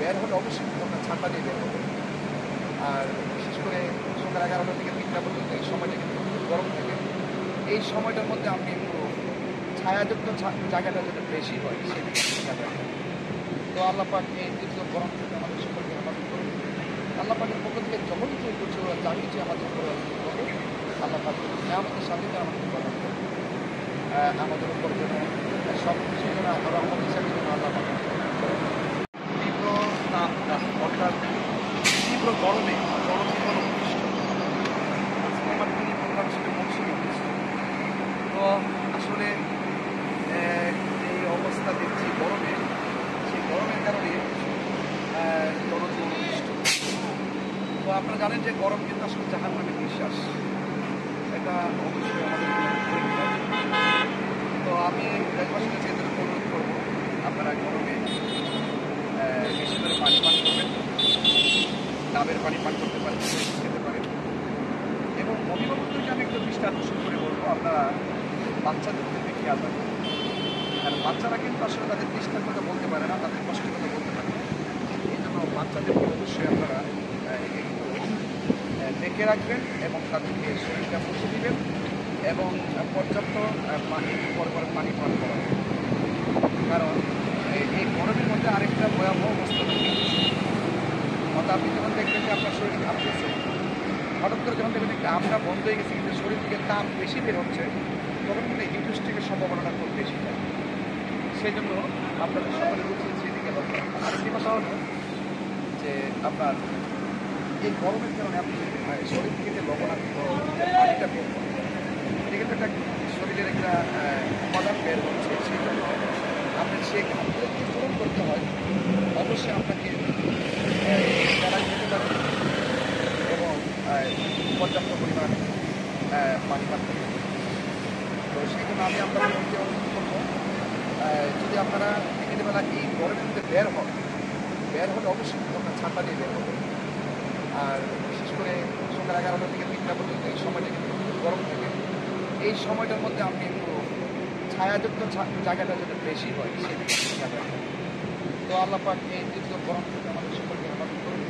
বের হলে অবশ্যই আমরা ছাতা দিয়ে বের হবো। আর বিশেষ করে সকাল 11টা থেকে 3টা পর্যন্ত এই সময়টা কিন্তু খুব গরম থাকে। এই সময়টার মধ্যে আপনি একটু ছায়াযুক্ত জায়গাটা যাতে বেশি হয় সেদিকে খেয়াল রাখবেন। তো আল্লাহ পাক এই তীব্র গরম থেকে আমাদের সকলকে হেফাজত করুন। আল্লাহ পাকের পক্ষ থেকে যখন কিছু যা কিছু আমাদের উপরে হবে, আল্লাহ পাক আমাদের সাথে আমাদের প্রদান করবে। আমাদের উপর যেন সব কিছু যেন রহমত হিসাবে যেন আল্লাহ পাক তীব্র তাপ অর্থাৎ তীব্র গরমে জনজীবন অতিষ্ঠ। আজকে আমার তিনি প্রোগ্রাম ছিল মৌসুমি বৃষ্টি। তো আসলে এই অবস্থা দেখছি গরমে, সেই গরমের কারণে জনজীবন অতিষ্ঠ। তো আপনারা জানেন যে গরম কিন্তু আসলে জাহান্নামের নিঃশ্বাস, এটা অবশ্যই আমাদের তো আমি দেশবাসীর কাছে এদের অনুরোধ করবো আপনারা গরমে বেশি করে পানি পান করবেন, ডাবের পানি পান করতে পারেন, খেতে পারেন। এবং অভিভাবকদেরকে আমি একটু দৃষ্টি আকর্ষণ করে বলবো আপনারা বাচ্চাদের দিকে খেয়াল রাখবেন। কারণ বাচ্চারা কিন্তু আসলে তাদের দৃষ্টার কথা বলতে পারে না, তাদের কষ্টের কথা বলতে পারে না। এই জন্য বাচ্চাদেরকে অবশ্যই আপনারা ডেকে রাখবেন এবং তাদেরকে শরীরটা মুছে দিবেন এবং পর্যাপ্ত পর পানি পান করাবেন। কারণ এই গরমের মধ্যে আরেকটা ভয়াবহ অবস্থা থাকে। অর্থাৎ আপনি যখন দেখবেন যে আপনার শরীর কাঁপতেছে, হঠাৎ করে যখন দেখবেন একটা আমরা বন্ধ হয়ে গেছি কিন্তু শরীর থেকে তাপ বেশি বের হচ্ছে, তখন কিন্তু হিটস্ট্রোকের সম্ভাবনাটা খুব বেশি হয়। সেই জন্য আপনাদের সকলের উচিত সেদিকে লক্ষ্য রাখা। আরেকটি কথা হলো যে আপনার এই গরমের কারণে আপনি শরীর থেকে যে লবণাক্ত পানিটা বের হয়, এটা কিন্তু একটা শরীরের একটা উপাদান বের হচ্ছে। সেই জন্য আপনার সেই ঘাটতিকে পূরণ করতে হয়, অবশ্যই আপনাকে প্যারা খেতে পারেন এবং পর্যাপ্ত পরিমাণ পানি পান করতে হবে। তো সেই জন্য আমি আপনাদেরকে অনুরোধ করবো, যদি আপনারা দিনের বেলা এই গরমের মধ্যে বের হলে অবশ্যই আপনার ছাতা দিয়ে বের হবে। আর বিশেষ করে সকাল 11টা থেকে 3টা পর্যন্ত এই সময়টা কিন্তু খুব গরম থাকে। এই সময়টার মধ্যে আপনি একটু ছায়াযুক্ত জায়গাটা যাতে বেশি হয় সেদিকে খেয়াল রাখবেন। তো আল্লাহ পাক এই তীব্র গরম থেকে আমাদের সকলকে হেফাজত করুন।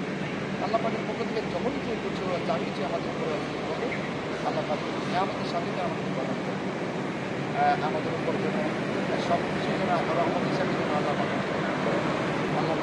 আল্লাহ পাকের পক্ষ থেকে যখন কিছু যা কিছু আমাদের উপরে হবে, আল্লাহ পাক আমাদের সাথে আমাদের প্রদান করবে। আমাদের উপর যেন সব কিছু যেন রহমত হিসাবে যেন আল্লাহ পাক আল্লাহ